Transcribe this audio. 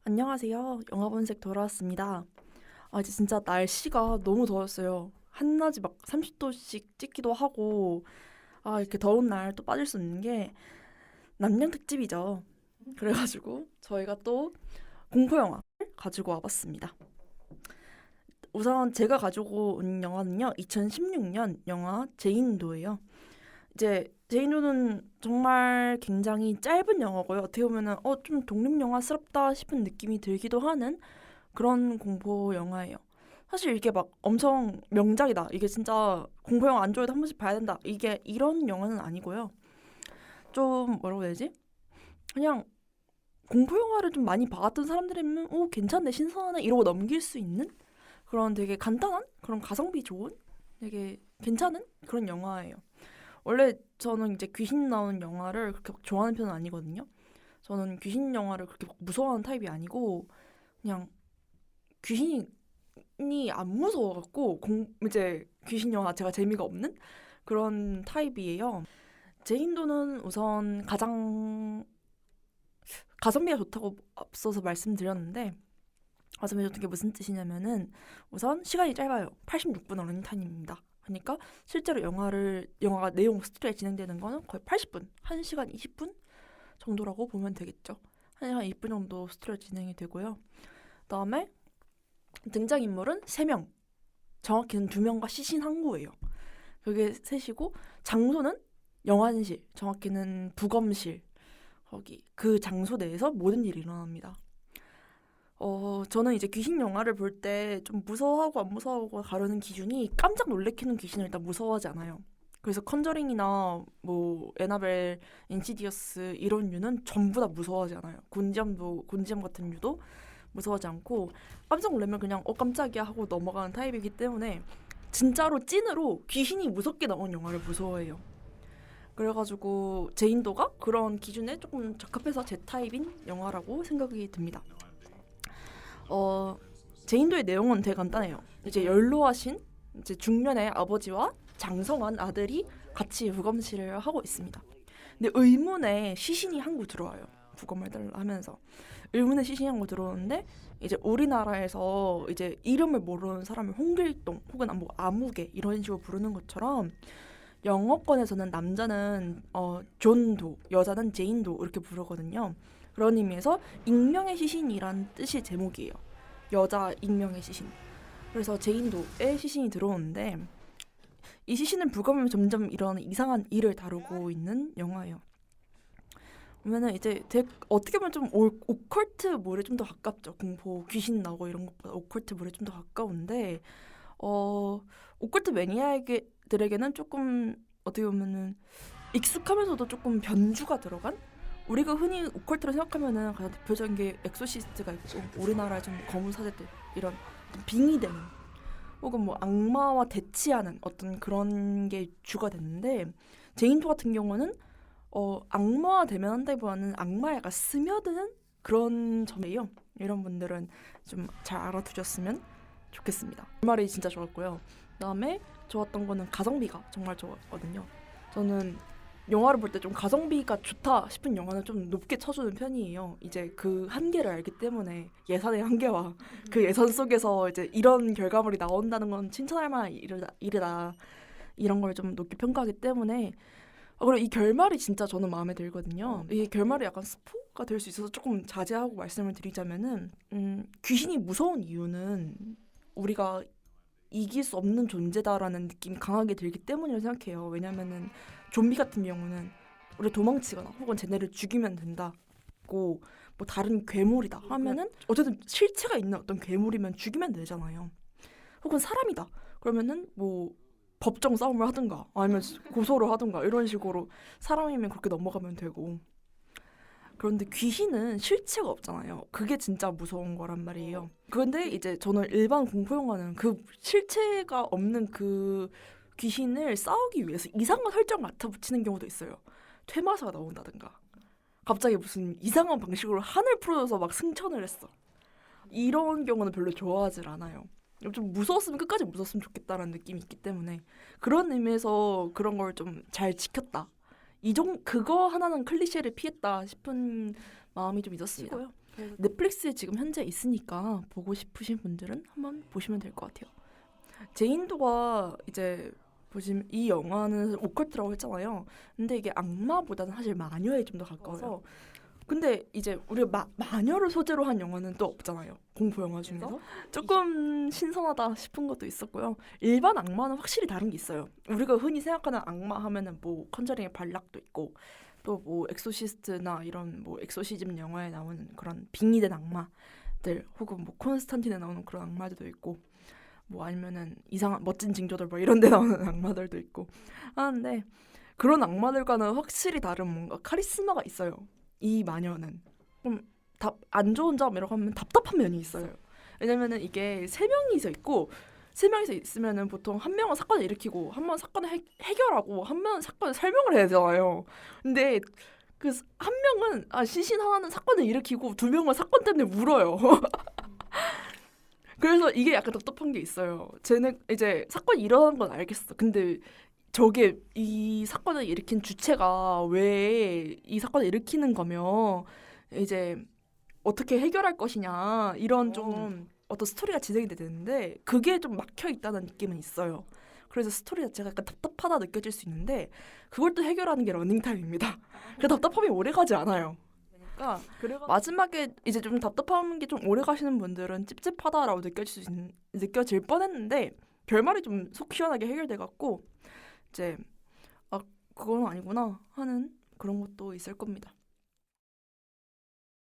안녕하세요. 영화본색 돌아왔습니다. 이제 진짜 날씨가 너무 더웠어요. 한낮이 막 30도씩 찍기도 하고, 이렇게 더운 날 또 빠질 수 없는 게 남양 특집이죠. 그래가지고 저희가 또 공포 영화를 가지고 와봤습니다. 우선 제가 가지고 온 영화는요, 2016년 영화 제인도예요. 이제 제인도는 정말 굉장히 짧은 영화고요. 어떻게 보면은 좀 독립 영화스럽다 싶은 느낌이 들기도 하는 그런 공포 영화예요. 사실 이게 막 엄청 명작이다. 이게 진짜 공포 영화 안 좋아해도 한 번씩 봐야 된다. 이게 이런 영화는 아니고요. 좀 뭐라고 해야 되지? 그냥 공포 영화를 좀 많이 봐왔던 사람들이면 괜찮네, 신선하네 이러고 넘길 수 있는 그런 되게 간단한 그런 가성비 좋은 되게 괜찮은 그런 영화예요. 원래 저는 이제 귀신 나오는 영화를 그렇게 막 좋아하는 편은 아니거든요. 저는 귀신 영화를 그렇게 막 무서워하는 타입이 아니고 그냥 귀신이 안 무서워갖고 이제 귀신 영화 제가 재미가 없는 그런 타입이에요. 제인도는 우선 가장 가성비가 좋다고 앞서서 말씀드렸는데 가성비 좋은 게 무슨 뜻이냐면은 우선 시간이 짧아요. 86분 런닝타임입니다. 그러니까 실제로 영화가 내용 스토리가 진행되는 거는 거의 80분, 1시간 20분 정도라고 보면 되겠죠. 1시간 20분 정도 스토리가 진행이 되고요. 그다음에 등장인물은 3명, 정확히는 2명과 시신 한 구예요. 그게 셋이고 장소는 영안실, 정확히는 부검실. 거기 그 장소 내에서 모든 일이 일어납니다. 저는 이제 귀신 영화를 볼 때 좀 무서워하고 안 무서워하고 가르는 기준이 깜짝 놀래키는 귀신을 일단 무서워하지 않아요. 그래서 컨저링이나 뭐 에나벨, 인시디어스 이런 류는 전부 다 무서워하지 않아요. 곤지암 같은 류도 무서워하지 않고 깜짝 놀라면 그냥 깜짝이야 하고 넘어가는 타입이기 때문에 진짜로 찐으로 귀신이 무섭게 나온 영화를 무서워해요. 그래가지고 제인도가 그런 기준에 조금 적합해서 제 타입인 영화라고 생각이 듭니다. 어, 제인도의 내용은 되게 간단해요. 이제 연로하신 이제 중년의 아버지와 장성한 아들이 같이 부검실을 하고 있습니다. 근데 의문의 시신이 한 구 들어와요. 부검을 하면서 의문의 시신이 한 구 들어오는데 이제 우리나라에서 이제 이름을 모르는 사람을 홍길동 혹은 뭐 아무개 이런 식으로 부르는 것처럼 영어권에서는 남자는 존도, 여자는 제인도 이렇게 부르거든요. 그런 의미에서 익명의 시신이란 뜻이 제목이에요. 여자 익명의 시신. 그래서 제인도의 시신이 들어오는데 이 시신을 부검하면 점점 이런 이상한 일을 다루고 있는 영화예요. 보면은 이제 어떻게 보면 좀 오컬트물에 좀 더 가깝죠. 공포, 귀신 나오고 이런 것보다 오컬트물에 좀 더 가까운데 오컬트 매니아들에게는 조금 어떻게 보면은 익숙하면서도 조금 변주가 들어간 우리가 흔히 오컬트를 생각하면은 가장 대표적인 게 엑소시스트가 있고 우리나라 좀 거문 사제들 이런 빙의되는 혹은 뭐 악마와 대치하는 어떤 그런 게 주가 됐는데 제인도 같은 경우는 악마와 대면한다기보다는 악마에 약간 스며드는 그런 점이에요. 이런 분들은 좀 잘 알아두셨으면 좋겠습니다. 그 말이 진짜 좋았고요. 그다음에 좋았던 거는 가성비가 정말 좋았거든요. 저는 영화를 볼 때 좀 가성비가 좋다 싶은 영화는 좀 높게 쳐주는 편이에요. 이제 그 한계를 알기 때문에 예산의 한계와 그 예산 속에서 이제 이런 결과물이 나온다는 건 칭찬할 만한 일이다. 이런 걸 좀 높게 평가하기 때문에 그리고 이 결말이 진짜 저는 마음에 들거든요. 이 결말이 약간 스포가 될 수 있어서 조금 자제하고 말씀을 드리자면은 귀신이 무서운 이유는 우리가 이길 수 없는 존재다라는 느낌이 강하게 들기 때문이라고 생각해요. 왜냐면은 좀비 같은 경우는 우리 도망치거나 혹은 쟤네를 죽이면 된다고 뭐 다른 괴물이다 하면은 어쨌든 실체가 있는 어떤 괴물이면 죽이면 되잖아요. 혹은 사람이다. 그러면은 뭐 법정 싸움을 하든가 아니면 고소를 하든가 이런 식으로 사람이면 그렇게 넘어가면 되고 그런데 귀신은 실체가 없잖아요. 그게 진짜 무서운 거란 말이에요. 그런데 이제 저는 일반 공포 영화는 그 실체가 없는 그 귀신을 싸우기 위해서 이상한 설정 맡아 붙이는 경우도 있어요. 퇴마사가 나온다든가 갑자기 무슨 이상한 방식으로 하늘 풀어져서 막 승천을 했어. 이런 경우는 별로 좋아하질 않아요. 좀 무서웠으면 끝까지 무서웠으면 좋겠다라는 느낌이 있기 때문에 그런 의미에서 그런 걸 좀 잘 지켰다. 그거 하나는 클리셰를 피했다 싶은 마음이 좀 있었습니다. 넷플릭스에 지금 현재 있으니까 보고 싶으신 분들은 한번 보시면 될 것 같아요. 제인도가 이제 보시면 이 영화는 오컬트라고 했잖아요. 근데 이게 악마보다는 사실 마녀에 좀 더 가까워서. 근데 이제 우리가 마녀를 소재로 한 영화는 또 없잖아요. 공포 영화 중에서. 조금 신선하다 싶은 것도 있었고요. 일반 악마는 확실히 다른 게 있어요. 우리가 흔히 생각하는 악마 하면은 뭐 컨저링의 발락도 있고 또 뭐 엑소시스트나 이런 뭐 엑소시즘 영화에 나오는 그런 빙의된 악마들 혹은 뭐 콘스탄틴에 나오는 그런 악마들도 있고 뭐 아니면은 이상한 멋진 징조들 뭐 이런 데 나오는 악마들도 있고 하는데 그런 악마들과는 확실히 다른 뭔가 카리스마가 있어요. 이 마녀는 좀 안 좋은 점이라고 하면 답답한 면이 있어요. 왜냐면은 이게 세 명이서 있고 세 명이서 있으면은 보통 한 명은 사건을 일으키고 한 명은 사건을 해결하고 한 명은 사건을 설명을 해야 되잖아요. 근데 그 한 명은 시신 하나는 사건을 일으키고 두 명은 사건 때문에 울어요. 그래서 이게 약간 답답한 게 있어요. 쟤네 이제 사건이 일어난 건 알겠어. 근데 저게 이 사건을 일으킨 주체가 왜 이 사건을 일으키는 거며 이제 어떻게 해결할 것이냐 이런 좀 어떤 스토리가 진행이 되는데 그게 좀 막혀 있다는 느낌은 있어요. 그래서 스토리 자체가 약간 답답하다 느껴질 수 있는데 그걸 또 해결하는 게 러닝타임입니다. 그 답답함이 오래 가지 않아요. 그러니까 마지막에 이제 좀 답답한 게 좀 오래 가시는 분들은 찝찝하다라고 느껴질 뻔했는데 결말이 좀 속 시원하게 해결돼 갖고 이제 그건 아니구나 하는 그런 것도 있을 겁니다.